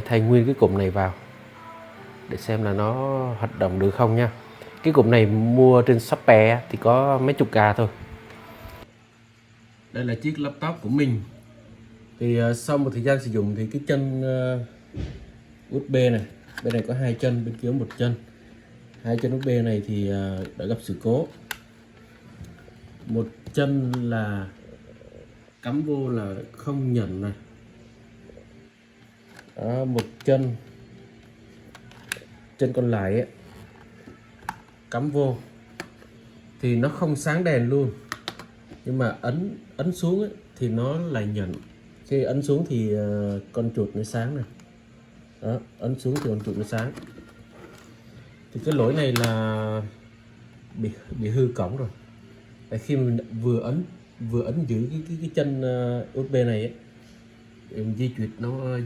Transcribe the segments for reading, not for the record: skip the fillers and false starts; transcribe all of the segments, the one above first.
Thay nguyên cái cụm này vào để xem là nó hoạt động được không nha. Cái cụm này mua trên Shopee thì có mấy chục k thôi. Đây là chiếc laptop của mình. Thì sau một thời gian sử dụng thì cái chân USB này, bên này có hai chân, bên kia một chân. Hai chân USB này thì đã gặp sự cố. Một chân là cắm vô là không nhận này. Đó, một chân còn lại ấy, cắm vô thì nó không sáng đèn luôn, nhưng mà ấn xuống ấy, thì nó lại nhận. Khi ấn xuống thì con chuột nó sáng này. Đó, ấn xuống thì con chuột nó sáng. Thì cái lỗi này là bị hư cổng rồi. Tại khi mình vừa ấn giữ cái chân USB này ấy,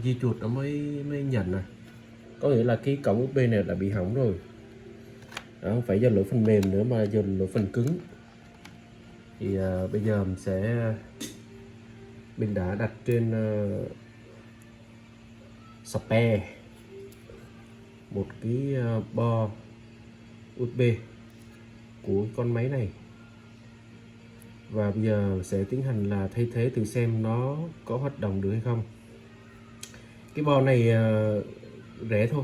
di chuột nó mới nhận này. Có nghĩa là cái cổng USB này đã bị hỏng rồi. Đó, không phải do lỗi phần mềm nữa mà do lỗi phần cứng. Thì bây giờ mình đã đặt trên Shopee một cái bo USB của con máy này, và bây giờ sẽ tiến hành là thay thế thử xem nó có hoạt động được hay không. Cái bo này rẻ thôi,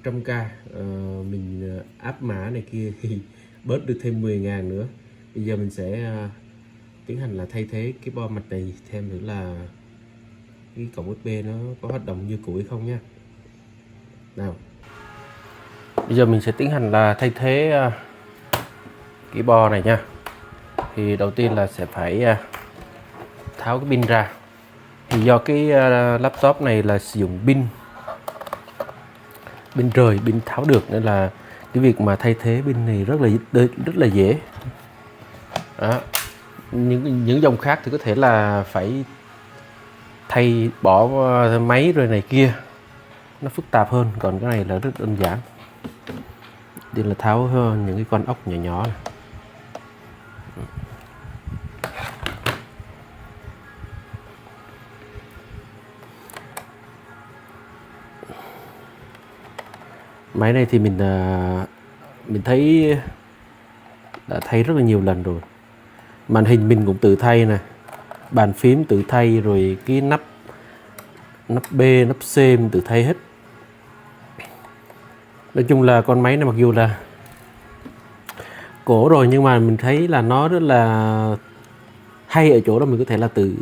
100k. Mình áp mã này kia thì bớt được thêm 10.000 nữa. Bây giờ mình sẽ tiến hành là thay thế cái bo mạch này, thêm nữa là cái cổng USB nó có hoạt động như cũ hay không nha. Nào, bây giờ mình sẽ tiến hành là thay thế cái bo này nha. Thì đầu tiên là sẽ phải tháo cái pin ra. Thì do cái laptop này là sử dụng pin rời, pin tháo được, nên là cái việc mà thay thế pin này rất là dễ. Đó. Những dòng khác thì có thể là phải bỏ máy rồi này kia, nó phức tạp hơn. Còn cái này là rất đơn giản. Đây là tháo những cái con ốc nhỏ nhỏ này. Máy này thì mình thấy đã thay rất là nhiều lần rồi. Màn hình mình cũng tự thay nè, bàn phím tự thay, rồi cái nắp B, nắp C mình tự thay hết. Nói chung là con máy này mặc dù là cổ rồi, nhưng mà mình thấy là nó rất là hay ở chỗ đó mình có thể là tự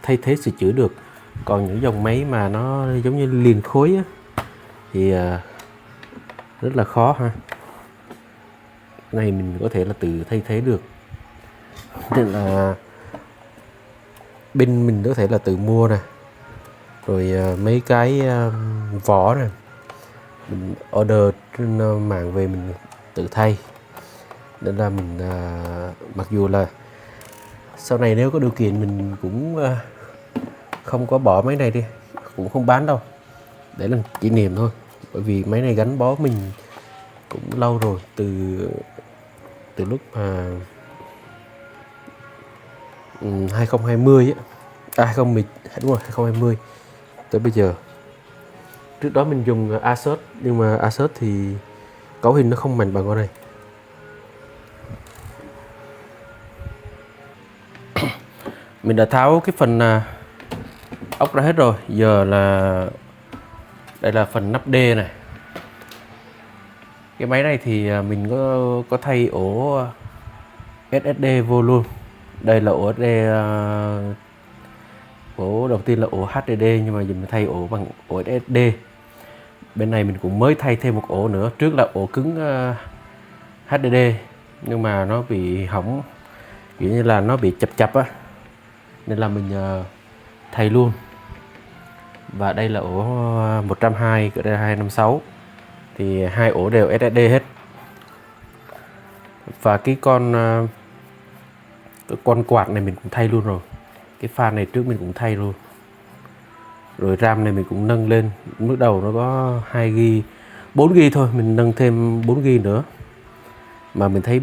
thay thế sửa chữa được. Còn những dòng máy mà nó giống như liền khối á, thì rất là khó ha. Cái này mình có thể là tự thay thế được, nên là pin mình có thể là tự mua nè, rồi mấy cái vỏ này mình order trên mạng về mình tự thay. Nên là mình mặc dù là sau này nếu có điều kiện mình cũng không có bỏ máy này đi, cũng không bán đâu, để làm kỷ niệm thôi. Bởi vì máy này gắn bó mình cũng lâu rồi, từ lúc mà 2020 á, 2010, đúng rồi, 2020 tới bây giờ. Trước đó mình dùng Asus, nhưng mà Asus thì cấu hình nó không mạnh bằng con này. Mình đã tháo cái phần ốc ra hết rồi. Giờ là đây là phần nắp D này. Cái máy này thì mình có thay ổ SSD vô luôn. Đây là ổ SSD, ổ đầu tiên là ổ HDD, nhưng mà giờ mình thay ổ bằng ổ SSD. Bên này mình cũng mới thay thêm một ổ nữa. Trước là ổ cứng HDD, nhưng mà nó bị hỏng, kiểu như là nó bị chập á, nên là mình thay luôn. Và đây là ổ 120, cái đây là 256, thì hai ổ đều SSD hết. Và cái con quạt này mình cũng thay luôn rồi. Cái fan này trước mình cũng thay luôn. Rồi RAM này mình cũng nâng lên. Lúc đầu nó có 2GB, 4GB thôi, mình nâng thêm 4GB nữa. Mà mình thấy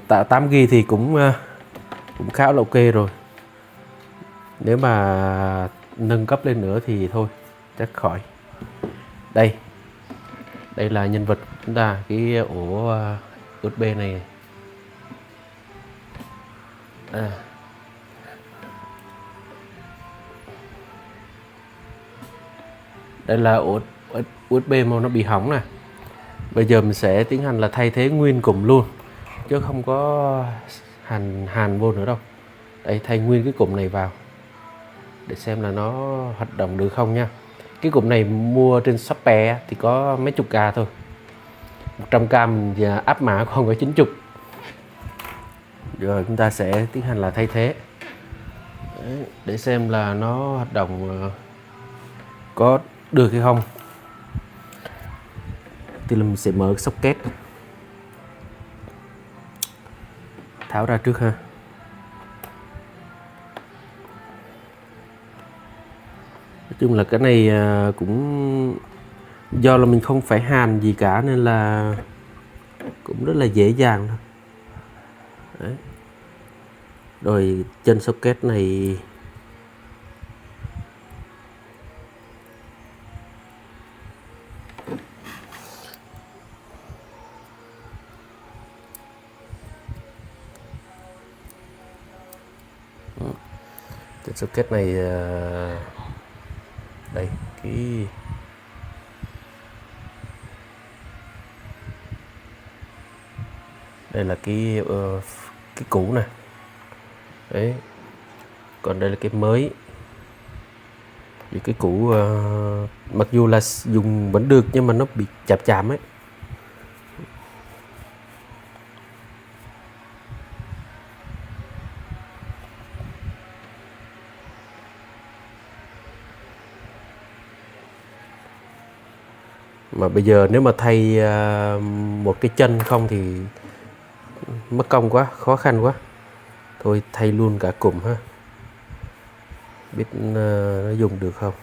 8GB thì cũng khá là ok rồi. Nếu mà nâng cấp lên nữa thì thôi, Tách khỏi. Đây là nhân vật chúng ta, cái ổ USB này. Đây là ổ USB mà nó bị hỏng nè. Bây giờ mình sẽ tiến hành là thay thế nguyên cụm luôn, chứ không có hàn vô nữa đâu. Đây, thay nguyên cái cụm này vào để xem là nó hoạt động được không nha. Cái cụm này mua trên Shopee thì có mấy chục k thôi, 100k mình áp mã còn có 90. Rồi chúng ta sẽ tiến hành là thay thế. Đấy, để xem là nó hoạt động có được hay không. Thì là mình sẽ mở socket, tháo ra trước ha. Nói chung là cái này cũng do là mình không phải hàn gì cả nên là cũng rất là dễ dàng thôi. Đấy. Rồi chân socket này socket này đây, đây là cái cũ nè. Đấy, còn đây là cái mới. Vì cái cũ mặc dù là dùng vẫn được nhưng mà nó bị chạm ấy. Mà bây giờ nếu mà thay một cái chân không thì mất công quá, khó khăn quá. Thôi thay luôn cả cụm ha. Biết nó dùng được không.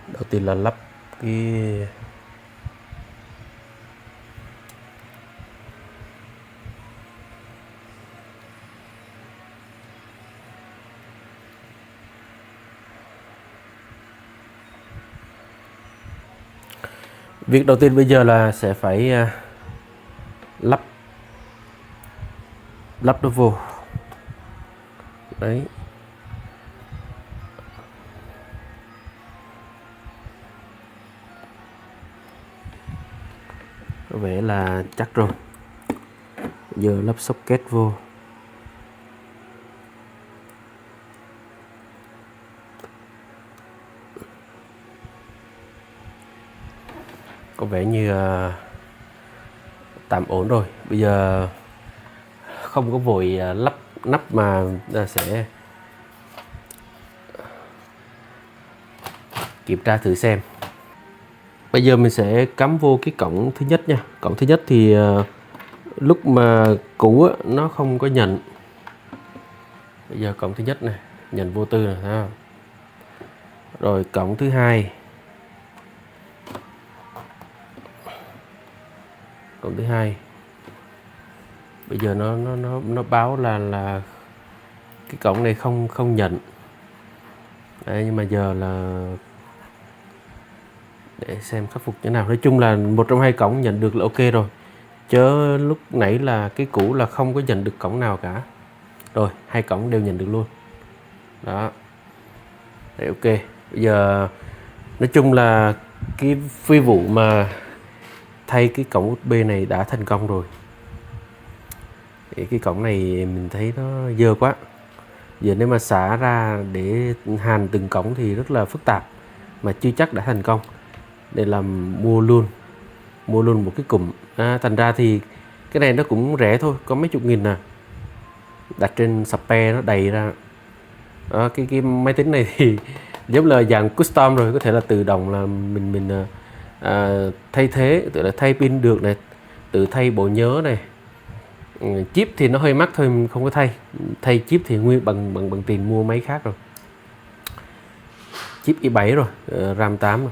Đầu tiên là lắp cái việc đầu tiên bây giờ là sẽ phải lắp nó vô. Đấy. Có vẻ là chắc rồi. Giờ lắp socket vô. Có vẻ như tạm ổn rồi. Bây giờ không có vội lắp nắp mà ta sẽ kiểm tra thử xem. Bây giờ mình sẽ cắm vô cái cổng thứ nhất nha. Cổng thứ nhất thì lúc mà cũ nó không có nhận. Bây giờ cổng thứ nhất này, nhận vô tư này, thấy không? Rồi cổng thứ hai. Cổng thứ hai. Bây giờ nó báo là cái cổng này không nhận. Đấy, nhưng mà giờ là để xem khắc phục như nào. Nói chung là một trong hai cổng nhận được là ok rồi, chứ lúc nãy là cái cũ là không có nhận được cổng nào cả. Rồi hai cổng đều nhận được luôn đó. Đấy, ok. Bây giờ nói chung là cái phi vụ mà thay cái cổng USB này đã thành công rồi. Thì cái cổng này mình thấy nó dơ quá. Giờ nếu mà xả ra để hàn từng cổng thì rất là phức tạp, mà chưa chắc đã thành công. Để làm mua luôn một cái cụm. Thành ra thì cái này nó cũng rẻ thôi, có mấy chục nghìn nè. Đặt trên Shopee nó đầy ra. Đó, cái máy tính này thì giống là dạng custom rồi, có thể là tự động là mình thay thế, tự là thay pin được này, tự thay bộ nhớ này. Chip thì nó hơi mắc thôi, mình không có thay chip thì nguyên bằng tiền mua máy khác rồi. chip i7 rồi, RAM 8 rồi.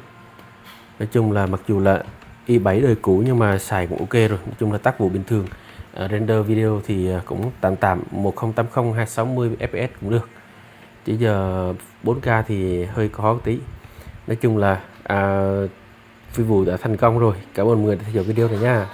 Nói chung là mặc dù là i7 đời cũ nhưng mà xài cũng ok rồi, nói chung là tác vụ bình thường. Render video thì cũng tạm tạm 1080 260 fps cũng được, chỉ giờ 4K thì hơi khó tí. Nói chung là phi vụ đã thành công rồi. Cảm ơn mọi người đã theo dõi video này nha.